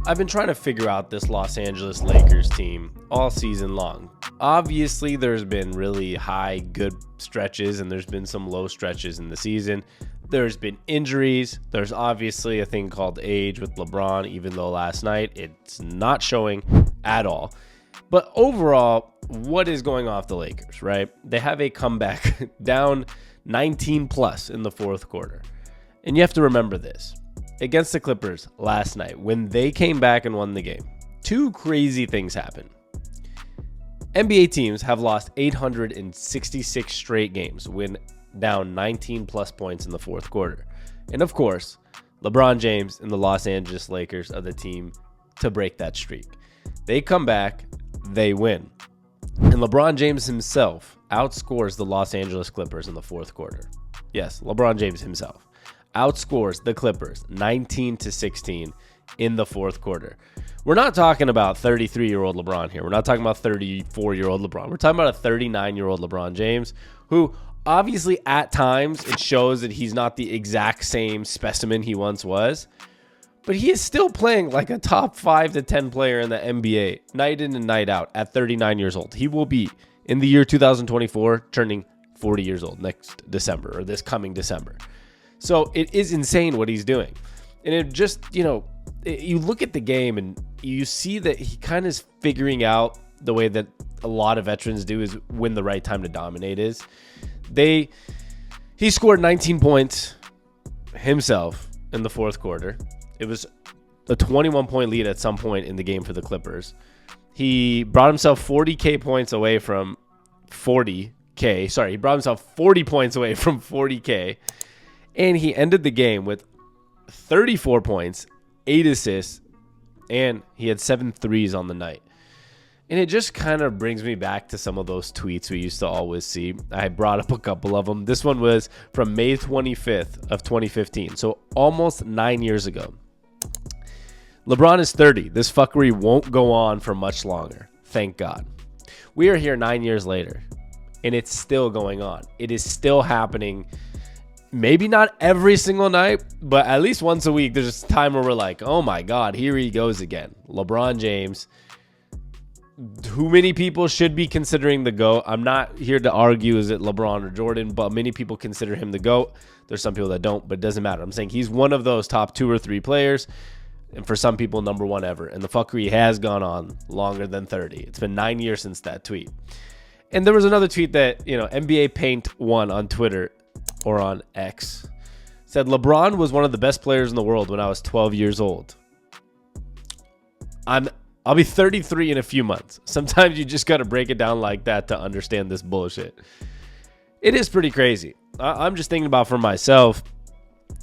I've been trying to figure out this Los Angeles Lakers team all season long. Obviously, there's been really high, good stretches, and there's been some low stretches in the season. There's been injuries. There's obviously a thing called age with LeBron, even though last night it's not showing at all. But overall, what is going on with the Lakers, right? They have a comeback down 19 plus in the fourth quarter. And you have to remember this. Against the Clippers last night, when they came back and won the game, two crazy things happened. NBA teams have lost 866 straight games when down 19 plus points in the fourth quarter. And of course, LeBron James and the Los Angeles Lakers are the team to break that streak. They come back, they win. And LeBron James himself outscores the Los Angeles Clippers in the fourth quarter. Yes, LeBron James himself outscores the Clippers 19-16 in the fourth quarter. We're not talking about 33-year-old LeBron here. We're not talking about 34-year-old LeBron. We're talking about a 39-year-old LeBron James who obviously at times it shows that he's not the exact same specimen he once was, but he is still playing like a top 5 to 10 player in the NBA night in and night out at 39 years old. He will be in the year 2024 turning 40 years old next December or this coming December. So it is insane what he's doing. And it just, you look at the game and you see that he kind of is figuring out the way that a lot of veterans do is when the right time to dominate is. He scored 19 points himself in the fourth quarter. It was a 21-point lead at some point in the game for the Clippers. He brought himself 40K points away from 40K. Sorry, he brought himself 40 points away from 40K. And he ended the game with 34 points, 8 assists, and he had 7 threes on the night. And it just kind of brings me back to some of those tweets we used to always see. I brought up a couple of them. This one was from May 25th of 2015, so almost 9 years ago. LeBron is 30. This fuckery won't go on for much longer. Thank God. We are here 9 years later, and it's still going on. It is still happening. Maybe not every single night, but at least once a week, there's a time where we're like, oh my God, here he goes again. LeBron James. Who many people should be considering the GOAT. I'm not here to argue is it LeBron or Jordan, but many people consider him the GOAT. There's some people that don't, but it doesn't matter. I'm saying he's one of those top 2 or 3 players, and for some people, number 1 ever. And the fuckery has gone on longer than 30. It's been 9 years since that tweet. And there was another tweet that, NBA Paint 1 on Twitter or on X said LeBron was one of the best players in the world when I was 12 years old. I'll be 33 in a few months. Sometimes you just got to break it down like that to understand this bullshit. It is pretty crazy. I'm just thinking about for myself,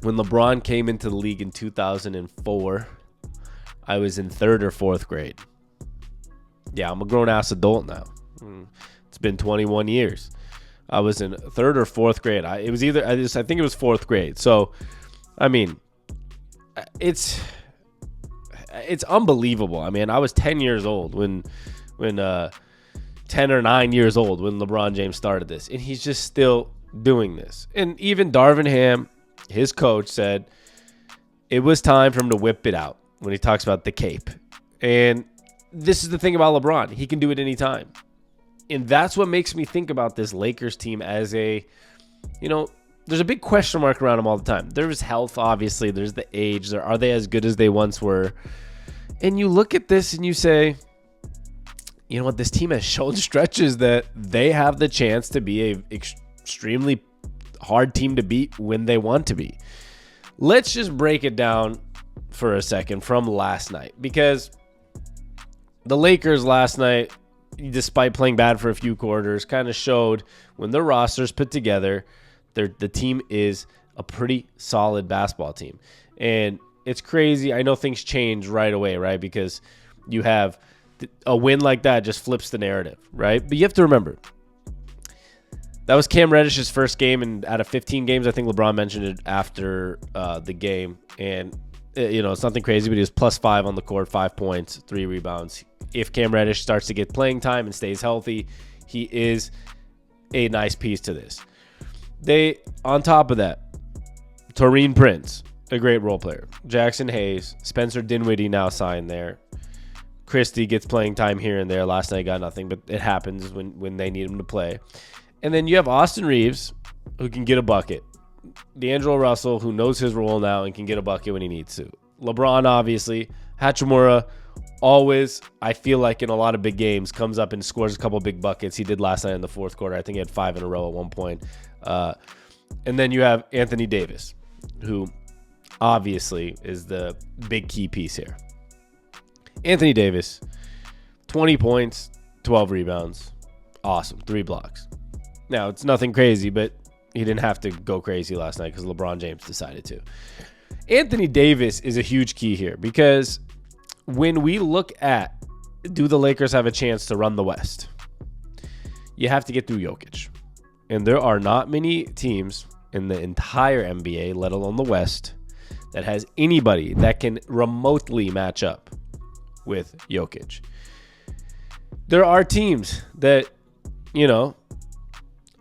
when LeBron came into the league in 2004, I was in 3rd or 4th grade. Yeah, I'm a grown-ass adult now. It's been 21 years. I was in 3rd or 4th grade. I think it was 4th grade. So, I mean, it's unbelievable. I mean, I was 10 years old when 10 or 9 years old when LeBron James started this, and he's just still doing this. And even Darvin Ham, his coach, said it was time for him to whip it out when he talks about the cape. And this is the thing about LeBron. He can do it anytime. And that's what makes me think about this Lakers team as there's a big question mark around them all the time. There's health, obviously. There's the age. Are they as good as they once were? And you look at this and you say, you know what? This team has shown stretches that they have the chance to be a extremely hard team to beat when they want to be. Let's just break it down for a second from last night, because the Lakers last night, despite playing bad for a few quarters, kind of showed when their roster's put together, the team is a pretty solid basketball team. And it's crazy. I know things change right away, right? Because you have a win like that just flips the narrative, right? But you have to remember, that was Cam Reddish's first game, and out of 15 games, I think LeBron mentioned it after the game. And, it's nothing crazy, but he was +5 on the court, 5 points, 3 rebounds. If Cam Reddish starts to get playing time and stays healthy, he is a nice piece to this. On top of that, Taurean Prince, a great role player. Jackson Hayes, Spencer Dinwiddie now signed there. Christie gets playing time here and there. Last night got nothing, but it happens when they need him to play. And then you have Austin Reeves, who can get a bucket. D'Angelo Russell, who knows his role now and can get a bucket when he needs to. LeBron, obviously. Hachimura, always, I feel like in a lot of big games, comes up and scores a couple big buckets. He did last night in the fourth quarter. I think he had 5 in a row at one point. And then you have Anthony Davis, who obviously is the big key piece here. Anthony Davis, 20 points, 12 rebounds. Awesome. 3 blocks. Now, it's nothing crazy, but he didn't have to go crazy last night because LeBron James decided to. Anthony Davis is a huge key here because when we look at, do the Lakers have a chance to run the West? You have to get through Jokic. And there are not many teams in the entire NBA, let alone the West, that has anybody that can remotely match up with Jokic. There are teams that,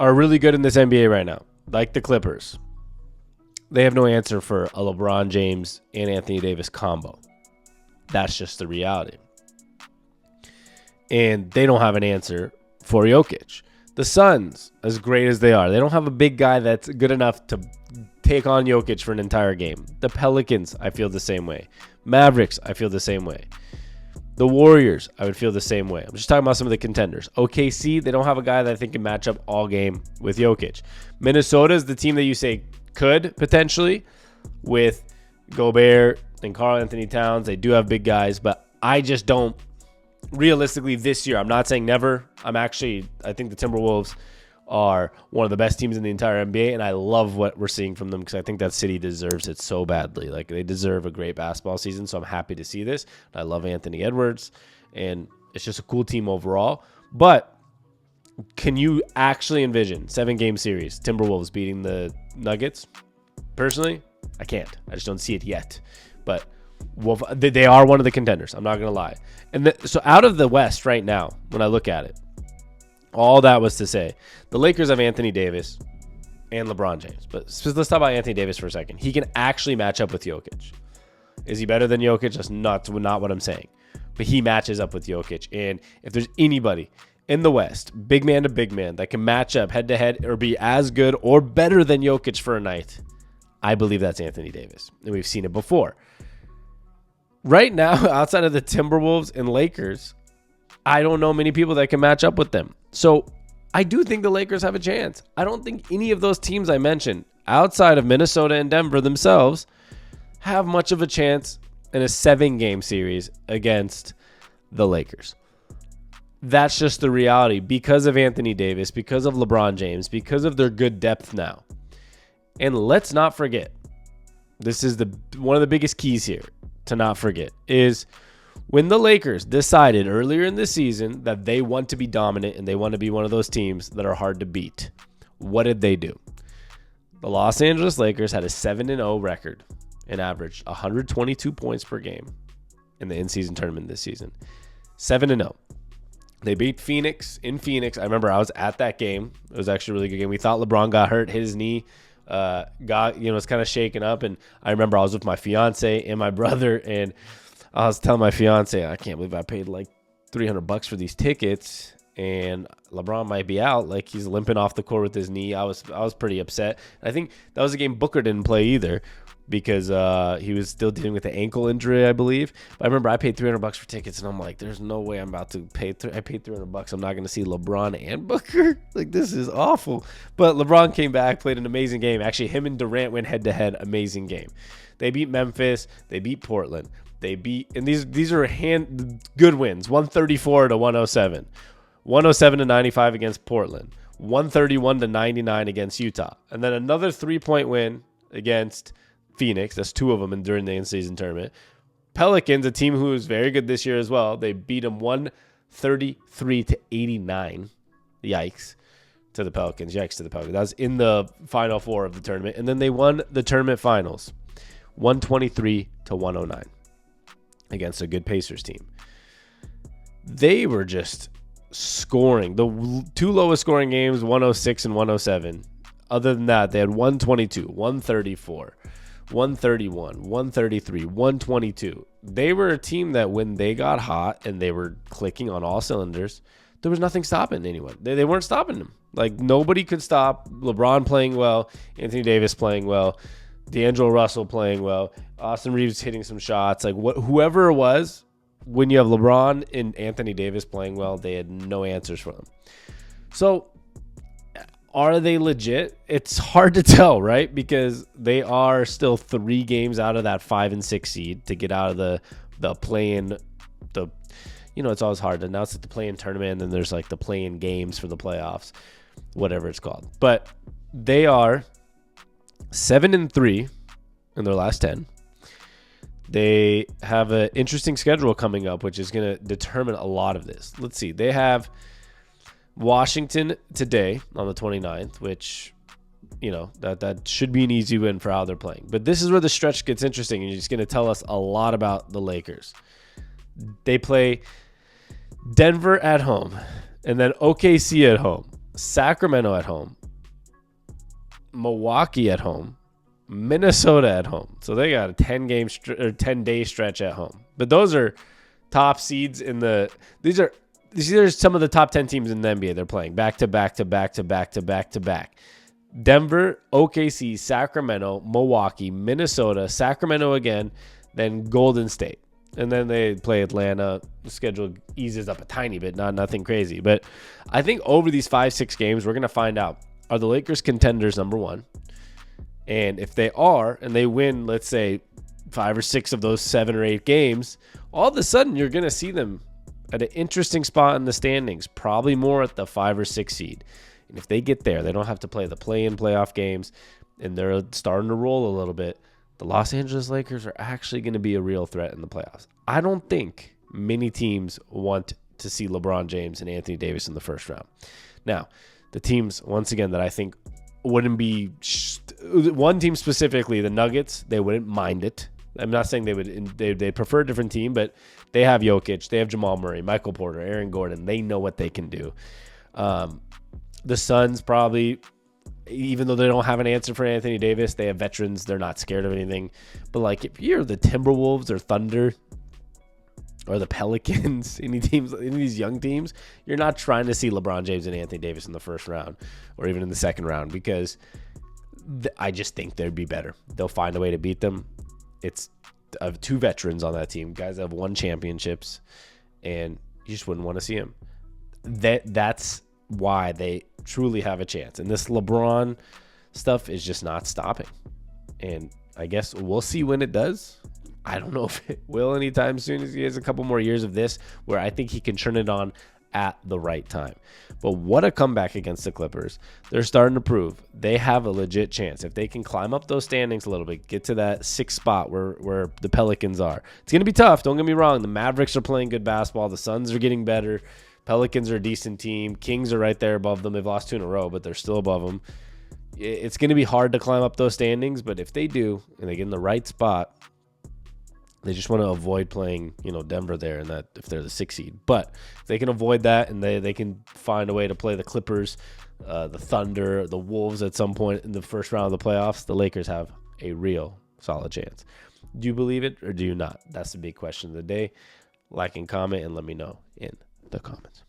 are really good in this NBA right now, like the Clippers. They have no answer for a LeBron James and Anthony Davis combo. That's just the reality. And they don't have an answer for Jokic. The Suns, as great as they are, they don't have a big guy that's good enough to take on Jokic for an entire game. The Pelicans, I feel the same way. Mavericks, I feel the same way. The Warriors, I would feel the same way. I'm just talking about some of the contenders. OKC, they don't have a guy that I think can match up all game with Jokic. Minnesota is the team that you say could potentially with Gobert and Karl Anthony Towns. They do have big guys, but I just don't. Realistically, this year, I'm not saying never. I think the Timberwolves are one of the best teams in the entire NBA, and I love what we're seeing from them because I think that city deserves it so badly. Like, they deserve a great basketball season, so I'm happy to see this. I love Anthony Edwards, and it's just a cool team overall. But can you actually envision 7-game series, Timberwolves beating the Nuggets? Personally, I can't. I just don't see it yet. But they are one of the contenders. I'm not going to lie. And so out of the West right now, when I look at it, all that was to say, the Lakers have Anthony Davis and LeBron James. But let's talk about Anthony Davis for a second. He can actually match up with Jokic. Is he better than Jokic? That's not what I'm saying. But he matches up with Jokic. And if there's anybody in the West, big man to big man, that can match up head-to-head or be as good or better than Jokic for a night, I believe that's Anthony Davis. And we've seen it before. Right now, outside of the Timberwolves and Lakers, I don't know many people that can match up with them. So I do think the Lakers have a chance. I don't think any of those teams I mentioned, outside of Minnesota and Denver themselves, have much of a chance in a 7-game series against the Lakers. That's just the reality because of Anthony Davis, because of LeBron James, because of their good depth now. And let's not forget, this is one of the biggest keys here to not forget, is when the Lakers decided earlier in the season that they want to be dominant and they want to be one of those teams that are hard to beat, what did they do? The Los Angeles Lakers had a 7-0 record and averaged 122 points per game in the in-season tournament this season. 7-0. They beat Phoenix in Phoenix. I remember I was at that game. It was actually a really good game. We thought LeBron got hurt, hit his knee. Was kind of shaken up, and I remember I was with my fiance and my brother, and I was telling my fiance, I can't believe I paid like $300 for these tickets, and LeBron might be out. Like, he's limping off the court with his knee. I was pretty upset. I think that was a game Booker didn't play either because he was still dealing with the ankle injury, I believe. But I remember I paid $300 for tickets, and I'm like, there's no way I'm about to pay. I paid $300. I'm not going to see LeBron and Booker. Like, this is awful. But LeBron came back, played an amazing game. Actually, him and Durant went head-to-head. Amazing game. They beat Memphis. They beat Portland. And these are good wins. 134 to 107. 107 to 95 against Portland. 131 to 99 against Utah. And then another 3-point win against Phoenix. That's 2 of them during the in-season tournament. Pelicans, a team who is very good this year as well. They beat them 133 to 89. Yikes to the Pelicans. Yikes to the Pelicans. That was in the Final Four of the tournament. And then they won the tournament finals 123 to 109 against a good Pacers team. They were just scoring. The 2 lowest scoring games, 106 and 107. Other than that, they had 122, 134, 131, 133, 122. They were a team that when they got hot and they were clicking on all cylinders, there was nothing stopping anyone. They weren't stopping them. Like, nobody could stop LeBron playing well, Anthony Davis playing well, D'Angelo Russell playing well, Austin Reeves hitting some shots. Like, whoever it was, when you have LeBron and Anthony Davis playing well, they had no answers for them. So, are they legit? It's hard to tell, right? Because they are still 3 games out of that 5 and 6 seed to get out of the play-in. It's always hard to announce the play-in tournament, and then there's like the play-in games for the playoffs, whatever it's called. But they are 7-3 in their last 10. They have an interesting schedule coming up, which is going to determine a lot of this. Let's see. They have Washington today on the 29th, which, that should be an easy win for how they're playing. But this is where the stretch gets interesting, and it's going to tell us a lot about the Lakers. They play Denver at home, and then OKC at home, Sacramento at home, Milwaukee at home, Minnesota at home. So they got a 10-day stretch at home. But those are top seeds in the. These are some of the top 10 teams in the NBA. They're playing back to back to back to back to back to back. Denver, OKC, Sacramento, Milwaukee, Minnesota, Sacramento again, then Golden State. And then they play Atlanta. The schedule eases up a tiny bit, nothing crazy. But I think over these 5-6 games, we're going to find out, are the Lakers contenders, number one? And if they are, and they win, let's say, 5 or 6 of those 7 or 8 games, all of a sudden you're going to see them at an interesting spot in the standings, probably more at the 5 or 6 seed. And if they get there, they don't have to play the play-in playoff games, and they're starting to roll a little bit. The Los Angeles Lakers are actually going to be a real threat in the playoffs. I don't think many teams want to see LeBron James and Anthony Davis in the first round. Now, the teams, once again, that I think wouldn't be one team specifically, the Nuggets, they wouldn't mind it. I'm not saying they prefer a different team, but they have Jokic, they have Jamal Murray, Michael Porter, Aaron Gordon. They know what they can do. The Suns probably, even though they don't have an answer for Anthony Davis, they have veterans. They're not scared of anything. But like, if you're the Timberwolves or Thunder or the Pelicans, any of these young teams, you're not trying to see LeBron James and Anthony Davis in the first round or even in the second round, because I just think they'd be better. They'll find a way to beat them. It's of 2 veterans on that team, guys that have won championships, and you just wouldn't want to see them. That's why they truly have a chance. And this LeBron stuff is just not stopping. And I guess we'll see when it does. I don't know if it will anytime soon, as he has a couple more years of this where I think he can turn it on at the right time. But what a comeback against the Clippers. They're starting to prove they have a legit chance. If they can climb up those standings a little bit, get to that 6th spot where the Pelicans are. It's going to be tough. Don't get me wrong. The Mavericks are playing good basketball. The Suns are getting better. Pelicans are a decent team. Kings are right there above them. They've lost 2 in a row, but they're still above them. It's going to be hard to climb up those standings, but if they do, and they get in the right spot, they just want to avoid playing, Denver there, and that if they're the 6th seed. But if they can avoid that, and they can find a way to play the Clippers, the Thunder, the Wolves at some point in the first round of the playoffs, the Lakers have a real solid chance. Do you believe it or do you not? That's the big question of the day. Like and comment, and let me know in the comments.